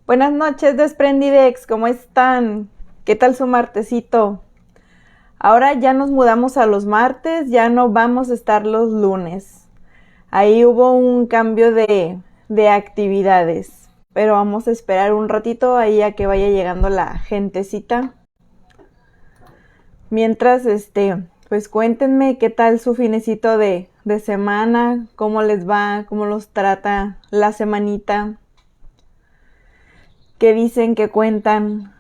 Buenas noches, Desprendidex, ¿cómo están? ¿Qué tal su martesito? Ahora ya nos mudamos a los martes, ya no vamos a estar los lunes. Ahí hubo un cambio de actividades, pero vamos a esperar un ratito ahí a que vaya llegando la gentecita. Mientras, pues cuéntenme qué tal su finecito de semana, cómo les va, cómo los trata la semanita, qué dicen, qué cuentan.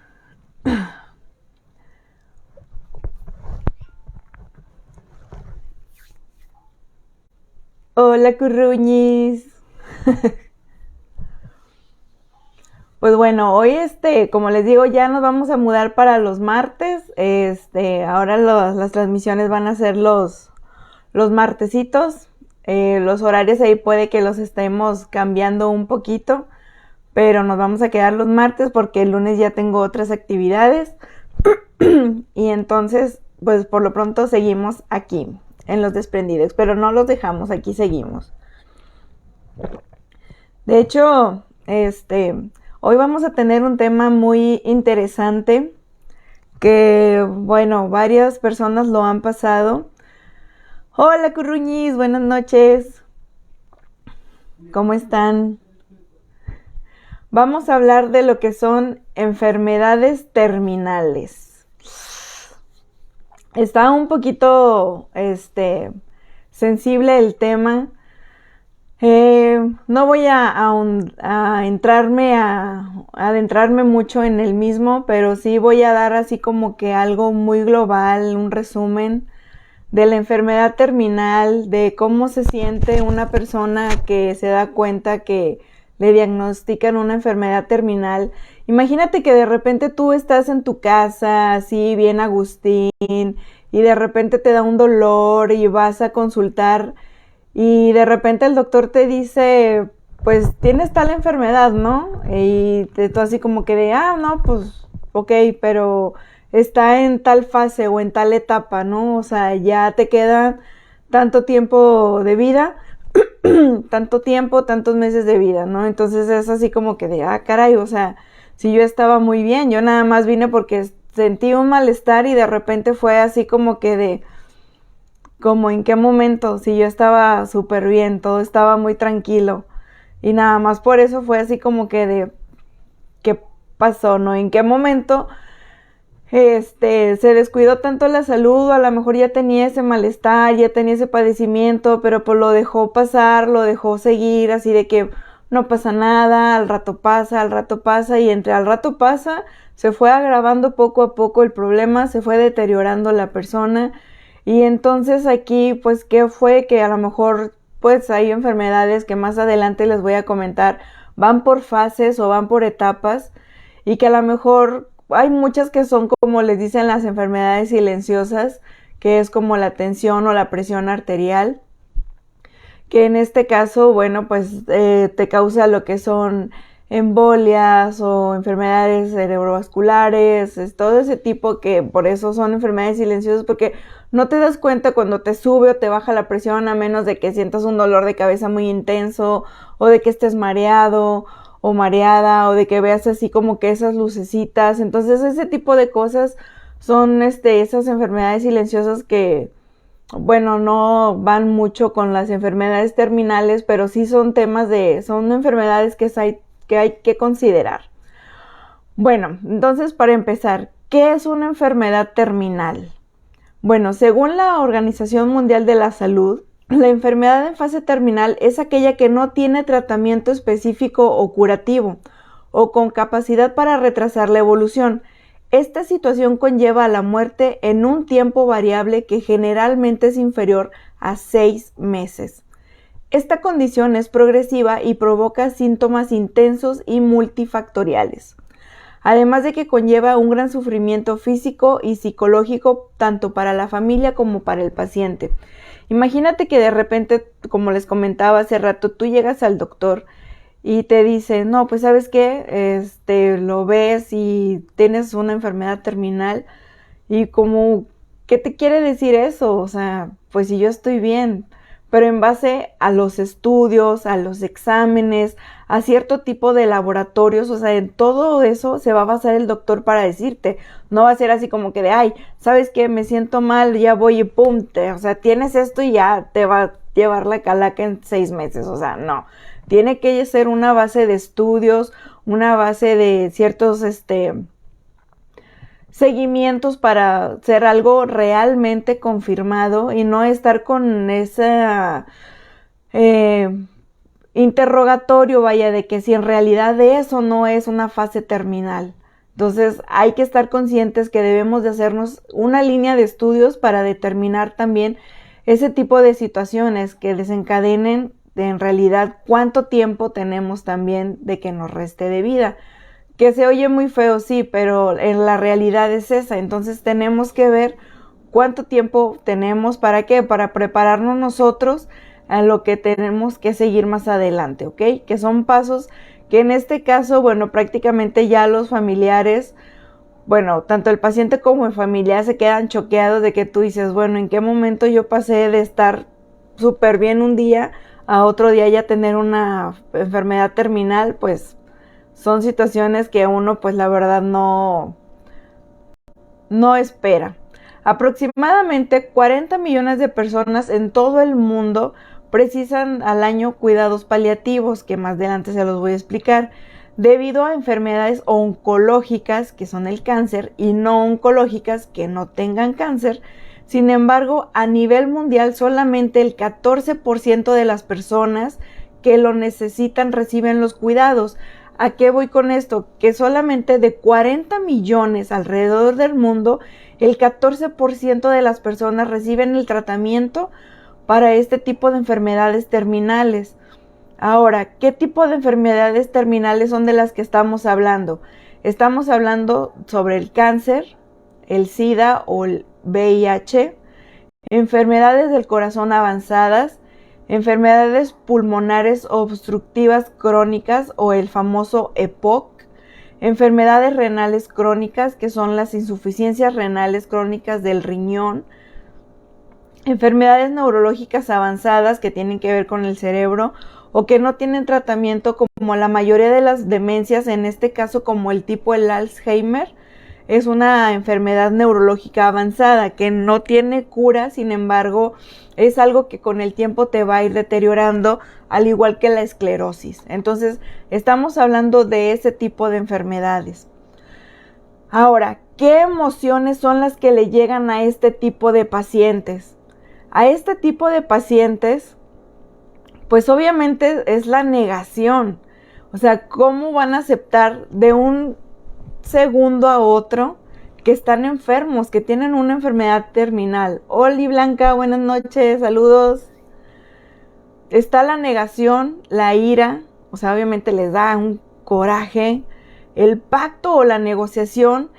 Hola, curruñis. Pues bueno, hoy como les digo, ya nos vamos a mudar para los martes. Ahora las transmisiones van a ser los martesitos. Los horarios ahí puede que los estemos cambiando un poquito, pero nos vamos a quedar los martes porque el lunes ya tengo otras actividades. Y entonces, pues por lo pronto seguimos aquí en los desprendidos, pero no los dejamos, aquí seguimos. De hecho, hoy vamos a tener un tema muy interesante que, bueno, varias personas lo han pasado. Hola, curruñis, buenas noches. ¿Cómo están? Vamos a hablar de lo que son enfermedades terminales. Está un poquito, sensible el tema. No voy a adentrarme mucho en el mismo, pero sí voy a dar así como que algo muy global, un resumen de la enfermedad terminal, de cómo se siente una persona que se da cuenta que le diagnostican una enfermedad terminal. Imagínate que de repente tú estás en tu casa, así bien Agustín, y de repente te da un dolor y vas a consultar y de repente el doctor te dice, pues tienes tal enfermedad, ¿no? Y tú así como que no, pues ok, pero está en tal fase o en tal etapa, ¿no? O sea, ya te queda tanto tiempo de vida, tanto tiempo, tantos meses de vida, ¿no? Entonces es así como que caray, o sea, si yo estaba muy bien, yo nada más vine porque sentí un malestar y de repente fue así como que como en qué momento, si yo estaba súper bien, todo estaba muy tranquilo y nada más por eso fue así como que qué pasó, ¿no? En qué momento se descuidó tanto la salud, a lo mejor ya tenía ese malestar, ya tenía ese padecimiento, pero pues lo dejó pasar, lo dejó seguir, así de que no pasa nada, al rato pasa, y entre al rato pasa, se fue agravando poco a poco el problema, se fue deteriorando la persona, y entonces aquí, pues, ¿qué fue? Que a lo mejor, pues, hay enfermedades que más adelante les voy a comentar, van por fases o van por etapas, y que a lo mejor hay muchas que son como les dicen las enfermedades silenciosas, que es como la tensión o la presión arterial, que en este caso, bueno, pues te causa lo que son embolias o enfermedades cerebrovasculares, es todo ese tipo, que por eso son enfermedades silenciosas, porque no te das cuenta cuando te sube o te baja la presión, a menos de que sientas un dolor de cabeza muy intenso o de que estés mareado o mareada o de que veas así como que esas lucecitas. Entonces ese tipo de cosas son esas enfermedades silenciosas que, bueno, no van mucho con las enfermedades terminales, pero sí son son enfermedades que hay que considerar. Bueno, entonces para empezar, ¿qué es una enfermedad terminal? Bueno, según la Organización Mundial de la Salud, la enfermedad en fase terminal es aquella que no tiene tratamiento específico o curativo, o con capacidad para retrasar la evolución. Esta situación conlleva a la muerte en un tiempo variable que generalmente es inferior a 6 meses. Esta condición es progresiva y provoca síntomas intensos y multifactoriales, además de que conlleva un gran sufrimiento físico y psicológico tanto para la familia como para el paciente. Imagínate que de repente, como les comentaba hace rato, tú llegas al doctor y te dice, no, pues sabes qué, lo ves y tienes una enfermedad terminal, y como, ¿qué te quiere decir eso? O sea, pues si yo estoy bien, pero en base a los estudios, a los exámenes, a cierto tipo de laboratorios, o sea, en todo eso se va a basar el doctor para decirte. No va a ser así como que de, ay, ¿sabes qué? Me siento mal, ya voy y pum, o sea, tienes esto y ya te va a llevar la calaca en 6 meses, o sea, no. Tiene que ser una base de estudios, una base de ciertos, seguimientos para ser algo realmente confirmado y no estar con esa interrogatorio, vaya, de que si en realidad eso no es una fase terminal. Entonces hay que estar conscientes que debemos de hacernos una línea de estudios para determinar también ese tipo de situaciones que desencadenen en realidad cuánto tiempo tenemos también de que nos reste de vida. Que se oye muy feo, sí, pero en la realidad es esa. Entonces tenemos que ver cuánto tiempo tenemos, ¿para qué? Para prepararnos nosotros a lo que tenemos que seguir más adelante, ¿ok? Que son pasos que en este caso, bueno, prácticamente ya los familiares, bueno, tanto el paciente como el familiar se quedan choqueados de que tú dices, bueno, ¿en qué momento yo pasé de estar súper bien un día a otro día ya tener una enfermedad terminal? Pues son situaciones que uno, pues la verdad no espera. Aproximadamente 40 millones de personas en todo el mundo precisan al año cuidados paliativos, que más adelante se los voy a explicar, debido a enfermedades oncológicas, que son el cáncer, y no oncológicas, que no tengan cáncer. Sin embargo, a nivel mundial solamente el 14% de las personas que lo necesitan reciben los cuidados. ¿A qué voy con esto? Que solamente de 40 millones alrededor del mundo, el 14% de las personas reciben el tratamiento para este tipo de enfermedades terminales. Ahora, ¿qué tipo de enfermedades terminales son de las que estamos hablando? Estamos hablando sobre el cáncer, el SIDA o el VIH, enfermedades del corazón avanzadas, enfermedades pulmonares obstructivas crónicas o el famoso EPOC, enfermedades renales crónicas, que son las insuficiencias renales crónicas del riñón, enfermedades neurológicas avanzadas que tienen que ver con el cerebro o que no tienen tratamiento, como la mayoría de las demencias, en este caso como el tipo el Alzheimer. Es una enfermedad neurológica avanzada que no tiene cura, sin embargo, es algo que con el tiempo te va a ir deteriorando, al igual que la esclerosis. Entonces, estamos hablando de ese tipo de enfermedades. Ahora, ¿qué emociones son las que le llegan a este tipo de pacientes? A este tipo de pacientes, pues obviamente es la negación. O sea, ¿cómo van a aceptar de un segundo a otro que están enfermos, que tienen una enfermedad terminal? Oli Blanca, buenas noches, saludos. Está la negación, la ira, o sea, obviamente les da un coraje, el pacto o la negociación.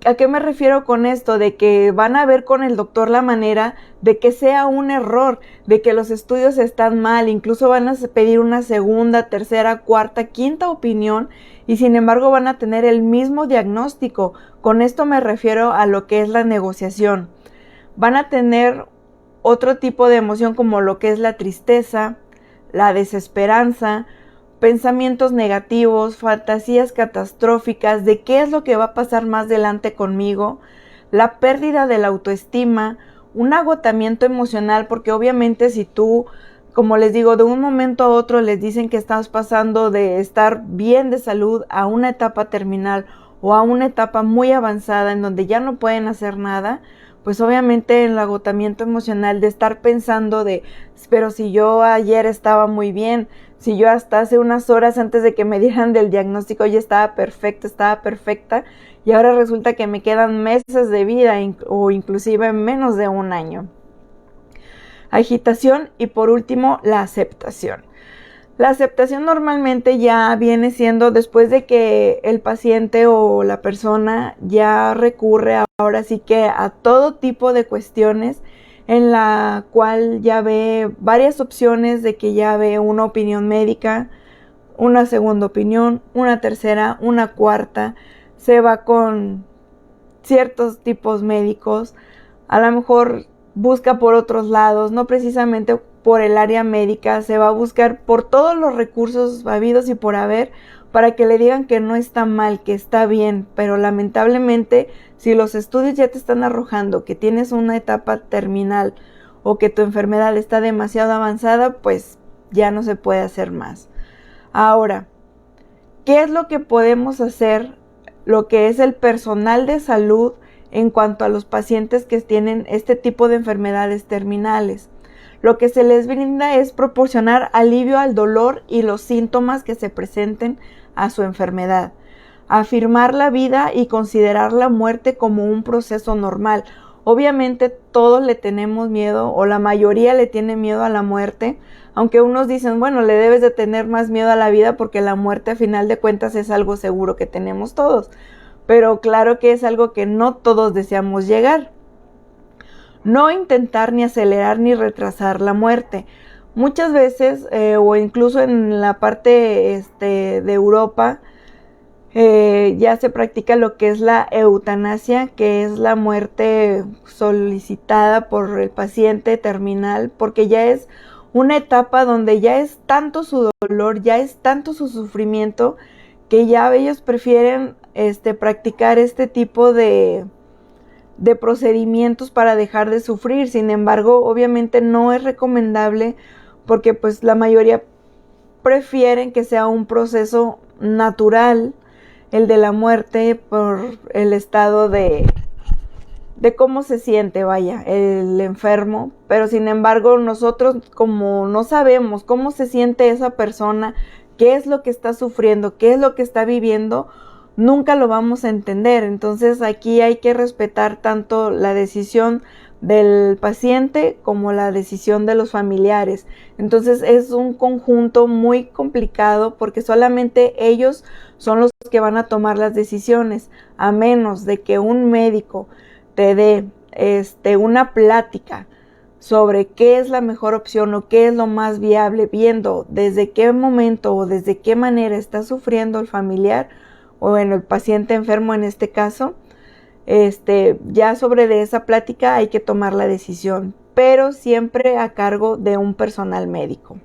¿A qué me refiero con esto? De que van a ver con el doctor la manera de que sea un error, de que los estudios están mal, incluso van a pedir una segunda, tercera, cuarta, quinta opinión y sin embargo van a tener el mismo diagnóstico. Con esto me refiero a lo que es la negociación. Van a tener otro tipo de emoción como lo que es la tristeza, la desesperanza, pensamientos negativos, fantasías catastróficas de qué es lo que va a pasar más adelante conmigo, la pérdida de la autoestima, un agotamiento emocional, porque obviamente si tú, como les digo, de un momento a otro les dicen que estás pasando de estar bien de salud a una etapa terminal o a una etapa muy avanzada en donde ya no pueden hacer nada, pues obviamente el agotamiento emocional de estar pensando de, pero si yo ayer estaba muy bien, si yo hasta hace unas horas antes de que me dieran del diagnóstico ya estaba perfecta, y ahora resulta que me quedan meses de vida o inclusive menos de un año. Agitación y por último la aceptación. La aceptación normalmente ya viene siendo después de que el paciente o la persona ya recurre ahora sí que a todo tipo de cuestiones en la cual ya ve varias opciones, de que ya ve una opinión médica, una segunda opinión, una tercera, una cuarta, se va con ciertos tipos médicos, a lo mejor busca por otros lados, no precisamente por el área médica, se va a buscar por todos los recursos habidos y por haber para que le digan que no está mal, que está bien, pero lamentablemente si los estudios ya te están arrojando que tienes una etapa terminal o que tu enfermedad está demasiado avanzada, pues ya no se puede hacer más. Ahora, ¿qué es lo que podemos hacer, lo que es el personal de salud en cuanto a los pacientes que tienen este tipo de enfermedades terminales? Lo que se les brinda es proporcionar alivio al dolor y los síntomas que se presenten a su enfermedad, afirmar la vida y considerar la muerte como un proceso normal. Obviamente todos le tenemos miedo, o la mayoría le tiene miedo a la muerte, aunque unos dicen, bueno, le debes de tener más miedo a la vida porque la muerte a final de cuentas es algo seguro que tenemos todos, pero claro que es algo que no todos deseamos llegar. No intentar ni acelerar ni retrasar la muerte. Muchas veces, o incluso en la parte de Europa, ya se practica lo que es la eutanasia, que es la muerte solicitada por el paciente terminal, porque ya es una etapa donde ya es tanto su dolor, ya es tanto su sufrimiento, que ya ellos prefieren practicar este tipo de procedimientos para dejar de sufrir. Sin embargo, obviamente no es recomendable porque pues la mayoría prefieren que sea un proceso natural el de la muerte por el estado de cómo se siente, vaya, el enfermo. Pero sin embargo, nosotros como no sabemos cómo se siente esa persona, qué es lo que está sufriendo, qué es lo que está viviendo, nunca lo vamos a entender. Entonces aquí hay que respetar tanto la decisión del paciente como la decisión de los familiares. Entonces es un conjunto muy complicado porque solamente ellos son los que van a tomar las decisiones, a menos de que un médico te dé una plática sobre qué es la mejor opción o qué es lo más viable, viendo desde qué momento o desde qué manera está sufriendo el familiar, o bueno, el paciente enfermo en este caso. Ya sobre de esa plática hay que tomar la decisión, pero siempre a cargo de un personal médico.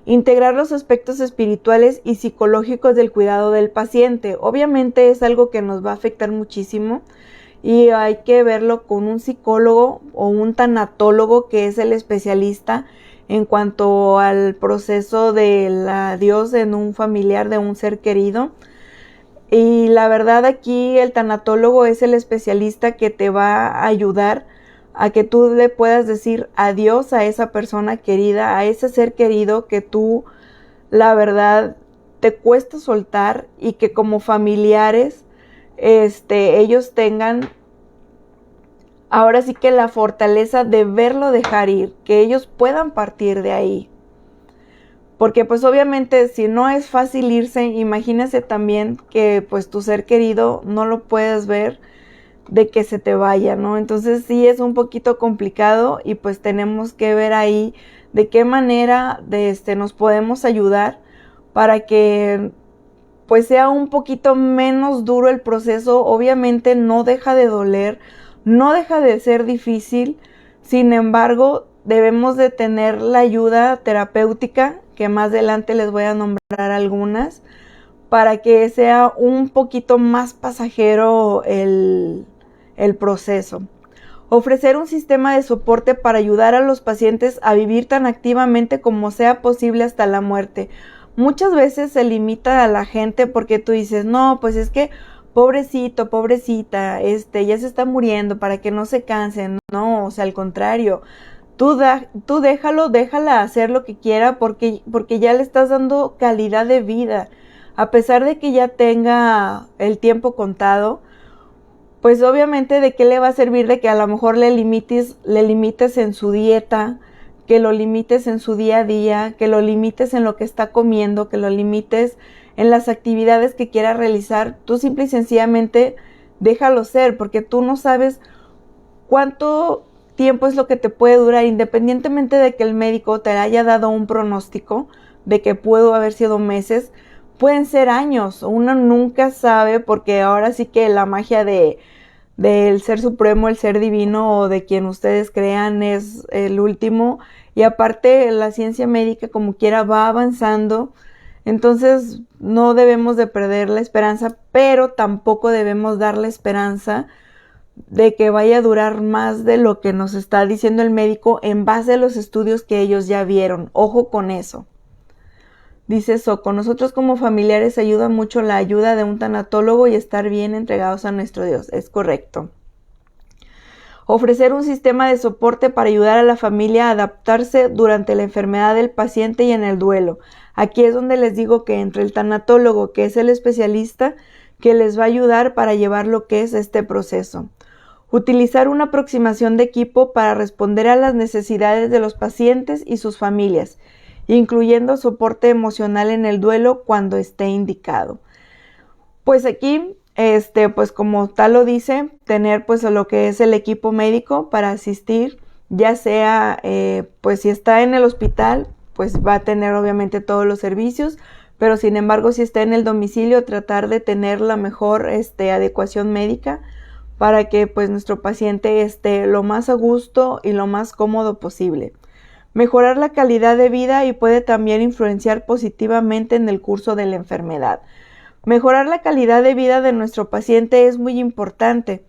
Integrar los aspectos espirituales y psicológicos del cuidado del paciente. Obviamente es algo que nos va a afectar muchísimo y hay que verlo con un psicólogo o un tanatólogo, que es el especialista en cuanto al proceso del adiós en un familiar de un ser querido. Y la verdad aquí el tanatólogo es el especialista que te va a ayudar a que tú le puedas decir adiós a esa persona querida, a ese ser querido que tú, la verdad, te cuesta soltar, y que como familiares, ellos tengan ahora sí que la fortaleza de verlo dejar ir, que ellos puedan partir de ahí. Porque pues obviamente si no es fácil irse, imagínese también que pues tu ser querido no lo puedes ver de que se te vaya, ¿no? Entonces sí es un poquito complicado y pues tenemos que ver ahí de qué manera nos podemos ayudar para que pues sea un poquito menos duro el proceso. Obviamente no deja de doler, no deja de ser difícil, sin embargo debemos de tener la ayuda terapéutica, que más adelante les voy a nombrar algunas, para que sea un poquito más pasajero el proceso. Ofrecer un sistema de soporte para ayudar a los pacientes a vivir tan activamente como sea posible hasta la muerte. Muchas veces se limita a la gente porque tú dices, no, pues es que pobrecito, pobrecita, ya se está muriendo, para que no se cansen. No, o sea, al contrario, tú déjala hacer lo que quiera porque ya le estás dando calidad de vida. A pesar de que ya tenga el tiempo contado, pues obviamente de qué le va a servir de que a lo mejor le limites en su dieta, que lo limites en su día a día, que lo limites en lo que está comiendo, que lo limites en las actividades que quiera realizar. Tú simple y sencillamente déjalo ser, porque tú no sabes cuánto tiempo es lo que te puede durar, independientemente de que el médico te haya dado un pronóstico de que pudo haber sido meses, pueden ser años. Uno nunca sabe, porque ahora sí que la magia de del ser supremo, el ser divino o de quien ustedes crean es el último. Y aparte la ciencia médica como quiera va avanzando, entonces no debemos de perder la esperanza, pero tampoco debemos dar la esperanza de que vaya a durar más de lo que nos está diciendo el médico en base a los estudios que ellos ya vieron. Ojo con eso. Dice Soco, nosotros como familiares ayuda mucho la ayuda de un tanatólogo y estar bien entregados a nuestro Dios. Es correcto. Ofrecer un sistema de soporte para ayudar a la familia a adaptarse durante la enfermedad del paciente y en el duelo. Aquí es donde les digo que entre el tanatólogo, que es el especialista que les va a ayudar para llevar lo que es este proceso. Utilizar una aproximación de equipo para responder a las necesidades de los pacientes y sus familias, incluyendo soporte emocional en el duelo cuando esté indicado. Pues aquí, pues como tal lo dice, tener pues lo que es el equipo médico para asistir, ya sea, pues si está en el hospital, pues va a tener obviamente todos los servicios, pero sin embargo si está en el domicilio, tratar de tener la mejor adecuación médica para que pues nuestro paciente esté lo más a gusto y lo más cómodo posible. Mejorar la calidad de vida y puede también influenciar positivamente en el curso de la enfermedad. Mejorar la calidad de vida de nuestro paciente es muy importante,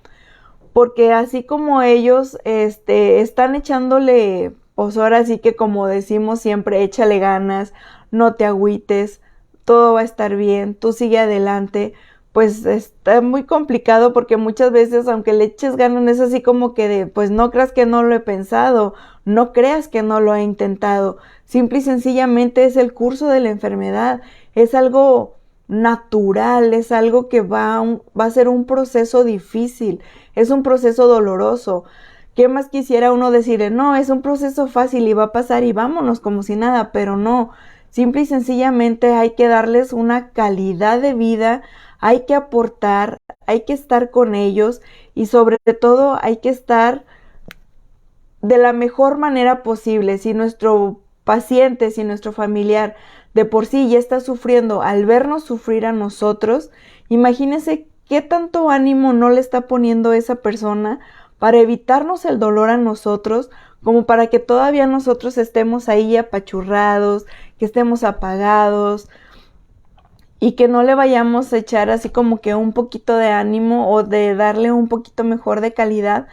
porque así como ellos están echándole, pues ahora sí que como decimos siempre, échale ganas, no te agüites, todo va a estar bien, tú sigue adelante. Pues está muy complicado porque muchas veces aunque le eches ganas es así como que de, pues no creas que no lo he pensado, no creas que no lo he intentado, simple y sencillamente es el curso de la enfermedad, es algo natural, es algo que va a ser un proceso difícil, es un proceso doloroso. ¿Qué más quisiera uno decirle? No, es un proceso fácil y va a pasar y vámonos como si nada, pero no, simple y sencillamente hay que darles una calidad de vida, hay que aportar, hay que estar con ellos y sobre todo hay que estar de la mejor manera posible. Si nuestro paciente, si nuestro familiar de por sí ya está sufriendo, al vernos sufrir a nosotros, imagínense qué tanto ánimo no le está poniendo esa persona para evitarnos el dolor a nosotros, como para que todavía nosotros estemos ahí apachurrados, que estemos apagados, y que no le vayamos a echar así como que un poquito de ánimo o de darle un poquito mejor de calidad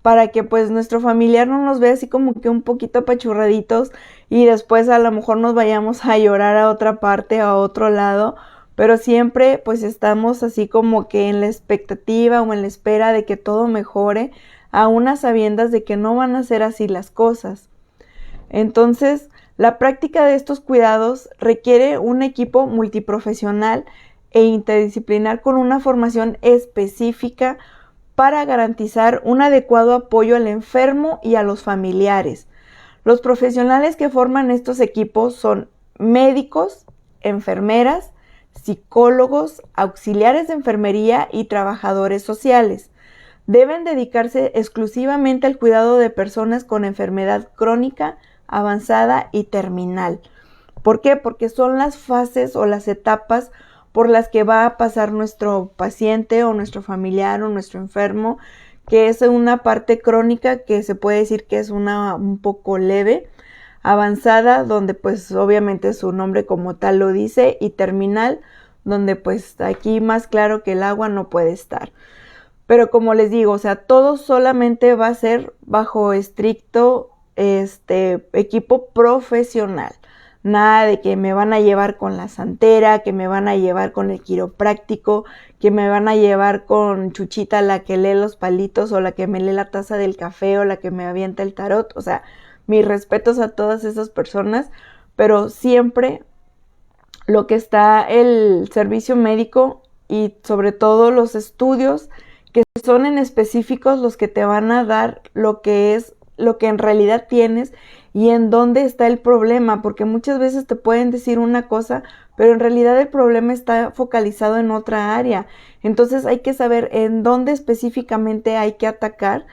para que pues nuestro familiar no nos vea así como que un poquito apachurraditos y después a lo mejor nos vayamos a llorar a otra parte, a otro lado, pero siempre pues estamos así como que en la expectativa o en la espera de que todo mejore, a unas sabiendas de que no van a ser así las cosas. Entonces, la práctica de estos cuidados requiere un equipo multiprofesional e interdisciplinar con una formación específica para garantizar un adecuado apoyo al enfermo y a los familiares. Los profesionales que forman estos equipos son médicos, enfermeras, psicólogos, auxiliares de enfermería y trabajadores sociales. Deben dedicarse exclusivamente al cuidado de personas con enfermedad crónica, avanzada y terminal. ¿Por qué? Porque son las fases o las etapas por las que va a pasar nuestro paciente o nuestro familiar o nuestro enfermo, que es una parte crónica que se puede decir que es un poco leve, avanzada, donde pues obviamente su nombre como tal lo dice, y terminal, donde pues aquí más claro que el agua no puede estar. Pero como les digo, o sea, todo solamente va a ser bajo estricto equipo profesional. Nada de que me van a llevar con la santera, que me van a llevar con el quiropráctico, que me van a llevar con Chuchita, la que lee los palitos, o la que me lee la taza del café, o la que me avienta el tarot. O sea, mis respetos a todas esas personas, pero siempre lo que está el servicio médico y sobre todo los estudios que son en específicos los que te van a dar lo que es lo que en realidad tienes y en dónde está el problema, porque muchas veces te pueden decir una cosa, pero en realidad el problema está focalizado en otra área. Entonces hay que saber en dónde específicamente hay que atacar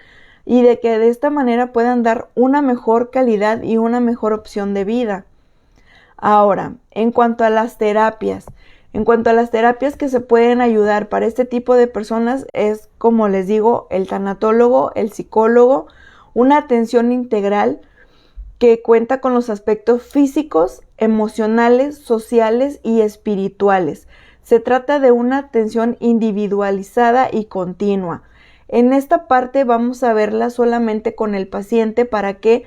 y de que de esta manera puedan dar una mejor calidad y una mejor opción de vida. Ahora, en cuanto a las terapias, En cuanto a las terapias que se pueden ayudar para este tipo de personas es, como les digo, el tanatólogo, el psicólogo, una atención integral que cuenta con los aspectos físicos, emocionales, sociales y espirituales. Se trata de una atención individualizada y continua. En esta parte vamos a verla solamente con el paciente para que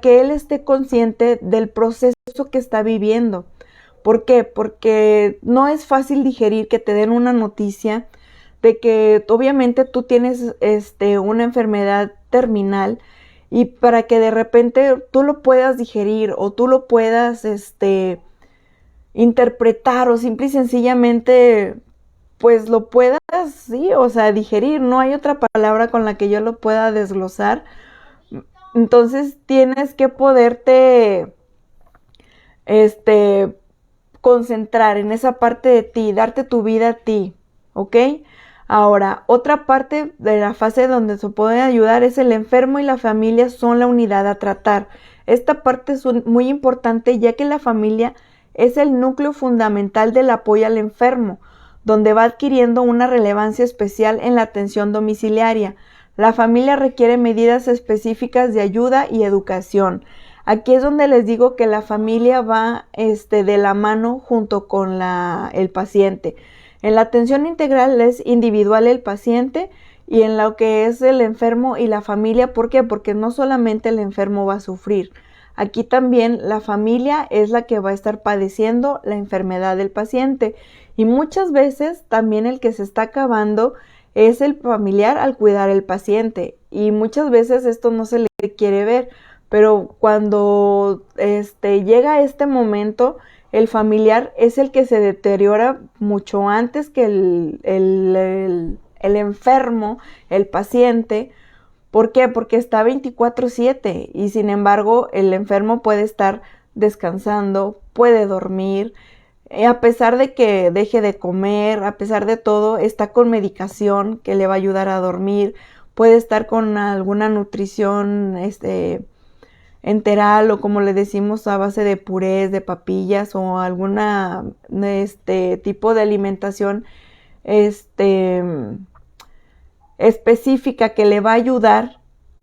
él esté consciente del proceso que está viviendo. ¿Por qué? Porque no es fácil digerir que te den una noticia de que obviamente tú tienes una enfermedad terminal, y para que de repente tú lo puedas digerir o tú lo puedas interpretar o simple y sencillamente pues lo puedas, sí, o sea, digerir. No hay otra palabra con la que yo lo pueda desglosar. Entonces tienes que poderte concentrar en esa parte de ti, darte tu vida a ti, ¿ok? Ahora, otra parte de la fase donde se puede ayudar es el enfermo y la familia son la unidad a tratar. Esta parte es muy importante, ya que la familia es el núcleo fundamental del apoyo al enfermo, donde va adquiriendo una relevancia especial en la atención domiciliaria. La familia requiere medidas específicas de ayuda y educación. Aquí es donde les digo que la familia va de la mano junto con el paciente. En la atención integral es individual el paciente, y en lo que es el enfermo y la familia. ¿Por qué? Porque no solamente el enfermo va a sufrir. Aquí también la familia es la que va a estar padeciendo la enfermedad del paciente. Y muchas veces también el que se está acabando es el familiar al cuidar al paciente. Y muchas veces esto no se le quiere ver. Pero cuando llega este momento, el familiar es el que se deteriora mucho antes que el enfermo, el paciente. ¿Por qué? Porque está 24/7 y sin embargo el enfermo puede estar descansando, puede dormir, a pesar de que deje de comer, a pesar de todo, está con medicación que le va a ayudar a dormir, puede estar con alguna nutrición enteral, o como le decimos, a base de purés, de papillas o alguna tipo de alimentación específica que le va a ayudar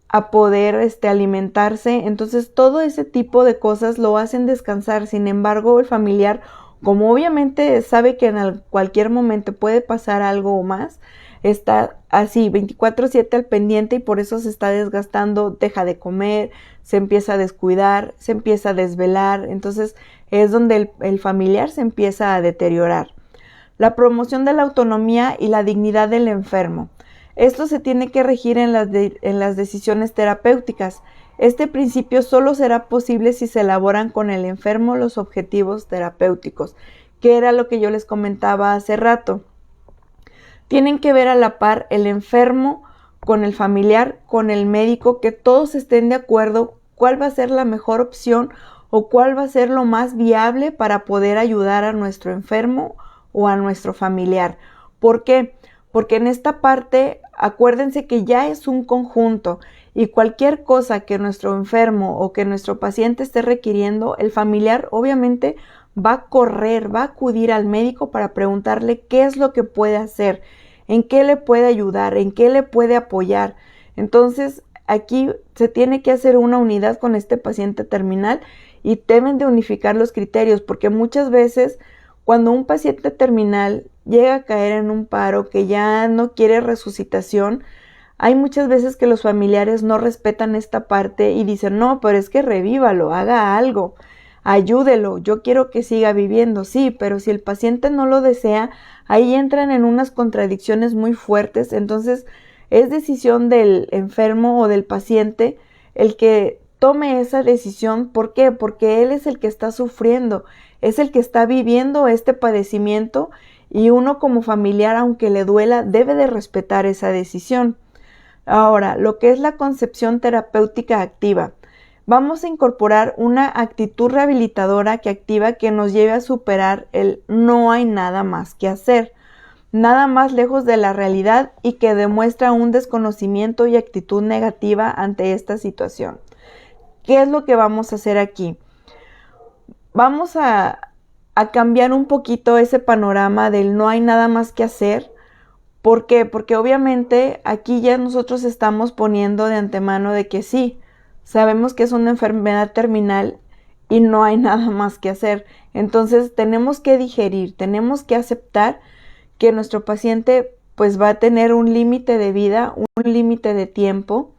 a poder alimentarse. Entonces todo ese tipo de cosas lo hacen descansar. Sin embargo, el familiar, como obviamente sabe que en cualquier momento puede pasar algo más, está así 24/7 al pendiente, y por eso se está desgastando, deja de comer, se empieza a descuidar, se empieza a desvelar. Entonces es donde el familiar se empieza a deteriorar. La promoción de la autonomía y la dignidad del enfermo. Esto se tiene que regir en las decisiones terapéuticas. Este principio solo será posible si se elaboran con el enfermo los objetivos terapéuticos, que era lo que yo les comentaba hace rato. Tienen que ver a la par el enfermo con el familiar, con el médico, que todos estén de acuerdo cuál va a ser la mejor opción o cuál va a ser lo más viable para poder ayudar a nuestro enfermo o a nuestro familiar. ¿Por qué? Porque en esta parte, acuérdense que ya es un conjunto, y cualquier cosa que nuestro enfermo o que nuestro paciente esté requiriendo, el familiar obviamente va a correr, va a acudir al médico para preguntarle qué es lo que puede hacer, en qué le puede ayudar, en qué le puede apoyar. Entonces, aquí se tiene que hacer una unidad con este paciente terminal y deben de unificar los criterios, porque muchas veces cuando un paciente terminal llega a caer en un paro que ya no quiere resucitación, hay muchas veces que los familiares no respetan esta parte y dicen, no, pero es que revívalo, haga algo, ayúdelo, yo quiero que siga viviendo. Sí, pero si el paciente no lo desea, ahí entran en unas contradicciones muy fuertes. Entonces es decisión del enfermo o del paciente el que tome esa decisión. ¿Por qué? Porque él es el que está sufriendo, es el que está viviendo este padecimiento, y uno como familiar, aunque le duela, debe de respetar esa decisión. Ahora, lo que es la concepción terapéutica activa. Vamos a incorporar una actitud rehabilitadora que activa, que nos lleve a superar el no hay nada más que hacer, nada más lejos de la realidad, y que demuestra un desconocimiento y actitud negativa ante esta situación. ¿Qué es lo que vamos a hacer aquí? Vamos a a cambiar un poquito ese panorama del no hay nada más que hacer. ¿Por qué? Porque obviamente aquí ya nosotros estamos poniendo de antemano de que sí, sabemos que es una enfermedad terminal y no hay nada más que hacer. Entonces tenemos que digerir, tenemos que aceptar que nuestro paciente pues va a tener un límite de vida, un límite de tiempo,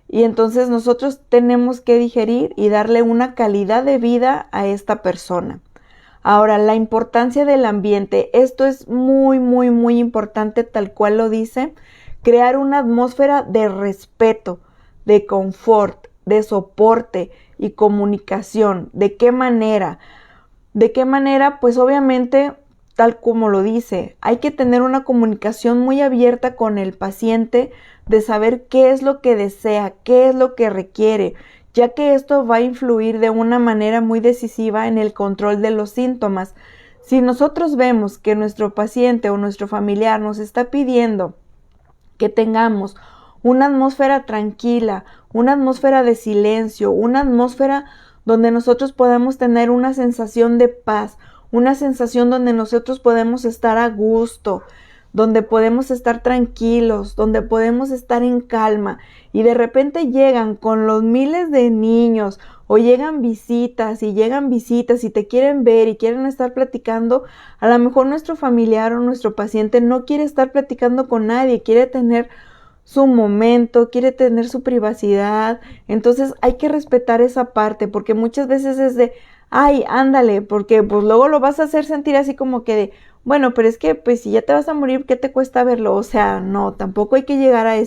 y entonces nosotros tenemos que digerir y darle una calidad de vida a esta persona. Ahora, la importancia del ambiente, esto es muy, muy, muy importante, tal cual lo dice, crear una atmósfera de respeto, de confort, de soporte y comunicación. ¿De qué manera? ¿De qué manera? Pues obviamente, tal como lo dice, hay que tener una comunicación muy abierta con el paciente, de saber qué es lo que desea, qué es lo que requiere, ya que esto va a influir de una manera muy decisiva en el control de los síntomas. Si nosotros vemos que nuestro paciente o nuestro familiar nos está pidiendo que tengamos una atmósfera tranquila, una atmósfera de silencio, una atmósfera donde nosotros podamos tener una sensación de paz, una sensación donde nosotros podemos estar a gusto, donde podemos estar tranquilos, donde podemos estar en calma, y de repente llegan con los miles de niños o llegan visitas y te quieren ver y quieren estar platicando, a lo mejor nuestro familiar o nuestro paciente no quiere estar platicando con nadie, quiere tener su momento, quiere tener su privacidad. Entonces hay que respetar esa parte, porque muchas veces es de, ay, ándale, porque pues luego lo vas a hacer sentir así como que de, bueno, pero es que pues si ya te vas a morir, ¿qué te cuesta verlo? O sea, no, tampoco hay que llegar a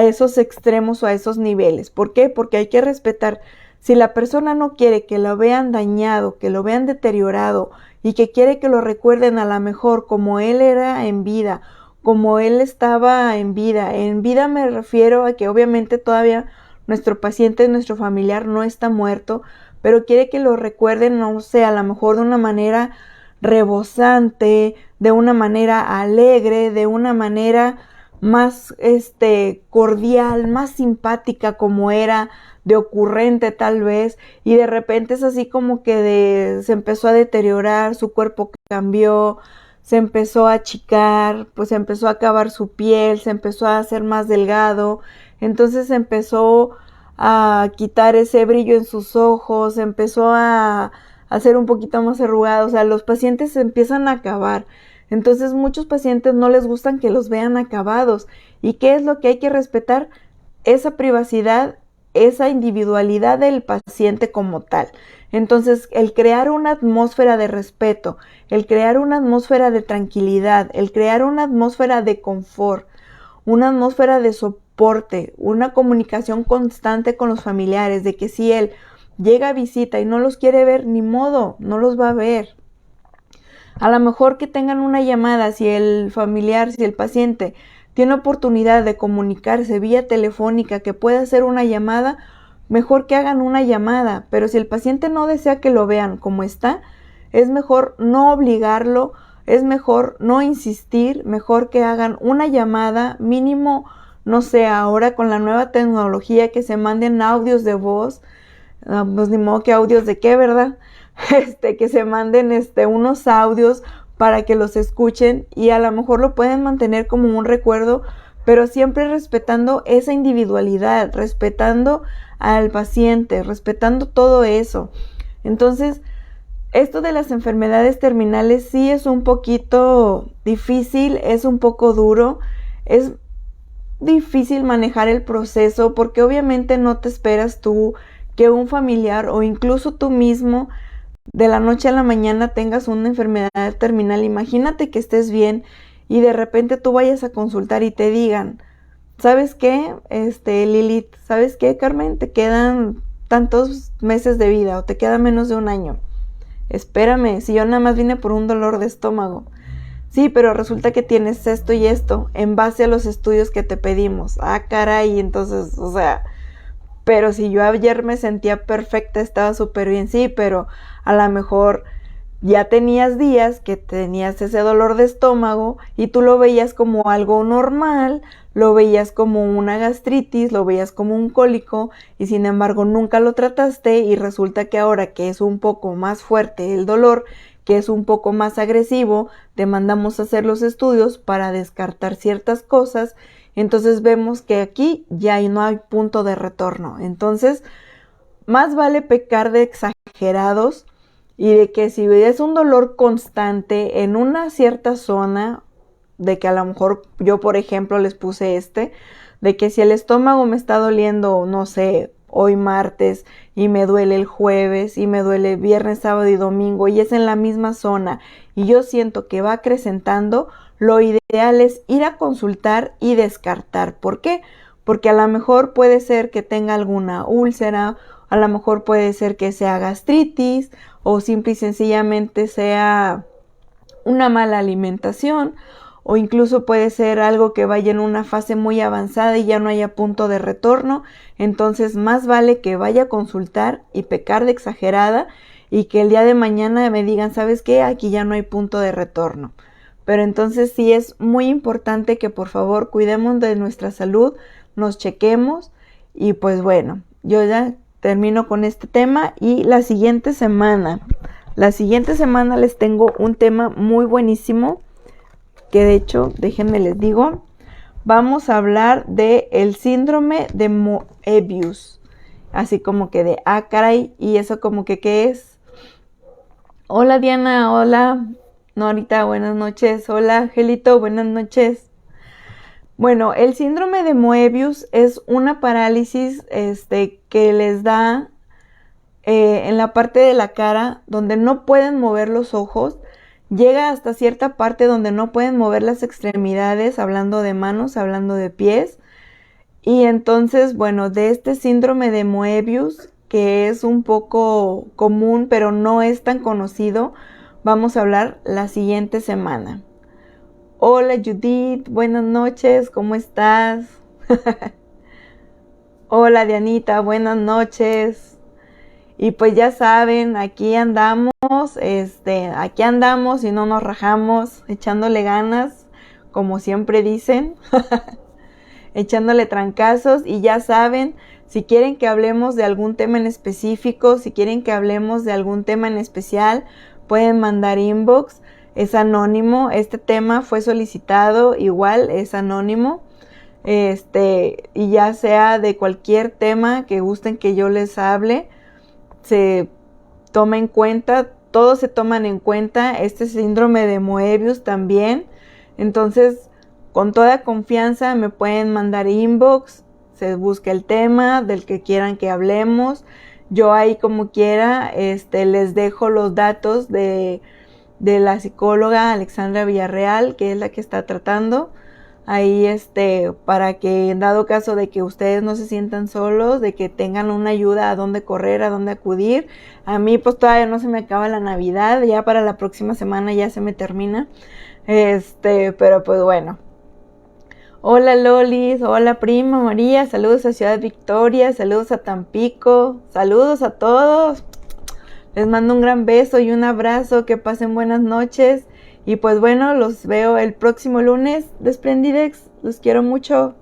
esos extremos o a esos niveles. ¿Por qué? Porque hay que respetar. Si la persona no quiere que lo vean dañado, que lo vean deteriorado y que quiere que lo recuerden a lo mejor como él era en vida, como él estaba en vida me refiero a que obviamente todavía nuestro paciente, nuestro familiar no está muerto, pero quiere que lo recuerden, no sé, a lo mejor de una manera rebosante, de una manera alegre, de una manera más cordial, más simpática como era, de ocurrente tal vez, y de repente es así como que se empezó a deteriorar, su cuerpo cambió, se empezó a achicar, pues se empezó a acabar su piel, se empezó a hacer más delgado, entonces empezó a quitar ese brillo en sus ojos, empezó a hacer un poquito más arrugado, o sea, los pacientes se empiezan a acabar. Entonces muchos pacientes no les gustan que los vean acabados. ¿Y qué es lo que hay que respetar? Esa privacidad, esa individualidad del paciente como tal. Entonces, el crear una atmósfera de respeto, el crear una atmósfera de tranquilidad, el crear una atmósfera de confort, una atmósfera de soporte, una comunicación constante con los familiares, de que si él llega a visita y no los quiere ver, ni modo, no los va a ver. A lo mejor que tengan una llamada, si el familiar, si el paciente tiene oportunidad de comunicarse vía telefónica, que pueda hacer una llamada, mejor que hagan una llamada. Pero si el paciente no desea que lo vean como está, es mejor no obligarlo, es mejor no insistir, mejor que hagan una llamada mínimo, no sé, ahora con la nueva tecnología, que se manden audios de voz, pues ni modo que audios de qué, ¿verdad? Que se manden unos audios para que los escuchen, y a lo mejor lo pueden mantener como un recuerdo, pero siempre respetando esa individualidad, respetando al paciente, respetando todo eso. Entonces, esto de las enfermedades terminales sí es un poquito difícil, es un poco duro, es difícil manejar el proceso, porque obviamente no te esperas tú que un familiar o incluso tú mismo de la noche a la mañana tengas una enfermedad terminal. Imagínate que estés bien y de repente tú vayas a consultar y te digan, ¿sabes qué? Lilith, ¿sabes qué, Carmen? Te quedan tantos meses de vida o te queda menos de un año. Espérame, si yo nada más vine por un dolor de estómago. Sí, pero resulta que tienes esto y esto en base a los estudios que te pedimos. Ah, caray, entonces, o sea, pero si yo ayer me sentía perfecta, estaba súper bien, sí, pero a lo mejor ya tenías días que tenías ese dolor de estómago y tú lo veías como algo normal, lo veías como una gastritis, lo veías como un cólico y sin embargo nunca lo trataste y resulta que ahora que es un poco más fuerte el dolor, que es un poco más agresivo, te mandamos a hacer los estudios para descartar ciertas cosas. Entonces vemos que aquí ya no hay punto de retorno. Entonces, más vale pecar de exagerados y de que si es un dolor constante en una cierta zona, de que a lo mejor yo, por ejemplo, les puse de que si el estómago me está doliendo, no sé, hoy martes y me duele el jueves y me duele viernes, sábado y domingo y es en la misma zona y yo siento que va acrecentando, lo ideal es ir a consultar y descartar. ¿Por qué? Porque a lo mejor puede ser que tenga alguna úlcera, a lo mejor puede ser que sea gastritis o simple y sencillamente sea una mala alimentación o incluso puede ser algo que vaya en una fase muy avanzada y ya no haya punto de retorno. Entonces más vale que vaya a consultar y pecar de exagerada y que el día de mañana me digan, ¿sabes qué? Aquí ya no hay punto de retorno. Pero entonces sí es muy importante que por favor cuidemos de nuestra salud, nos chequemos y pues bueno, yo ya termino con este tema y la siguiente semana les tengo un tema muy buenísimo que de hecho, déjenme les digo, vamos a hablar de el síndrome de Moebius, así como que de caray, y eso como que ¿qué es? Hola Diana, hola Norita, buenas noches, hola Angelito, buenas noches. Bueno, el síndrome de Moebius es una parálisis que les da en la parte de la cara donde no pueden mover los ojos, llega hasta cierta parte donde no pueden mover las extremidades, hablando de manos, hablando de pies. Y entonces, bueno, de este síndrome de Moebius, que es un poco común, pero no es tan conocido, vamos a hablar la siguiente semana. Hola Judith, buenas noches, ¿cómo estás? Hola Dianita, buenas noches. Y pues ya saben, aquí andamos y no nos rajamos, echándole ganas, como siempre dicen, echándole trancazos. Y ya saben, si quieren que hablemos de algún tema en específico, si quieren que hablemos de algún tema en especial, pueden mandar inbox, es anónimo. Este tema fue solicitado, igual es anónimo. Y ya sea de cualquier tema que gusten que yo les hable, se toma en cuenta, todos se toman en cuenta, este síndrome de Moebius también. Entonces, con toda confianza me pueden mandar inbox, se busca el tema del que quieran que hablemos. Yo ahí como quiera, les dejo los datos de la psicóloga Alexandra Villarreal, que es la que está tratando. Ahí para que en dado caso de que ustedes no se sientan solos, de que tengan una ayuda a dónde correr, a dónde acudir. A mí pues todavía no se me acaba la Navidad, ya para la próxima semana ya se me termina. Pero pues bueno. Hola Lolis, hola prima María, saludos a Ciudad Victoria, saludos a Tampico, saludos a todos. Les mando un gran beso y un abrazo, que pasen buenas noches. Y pues bueno, los veo el próximo lunes, Desprendidex, los quiero mucho.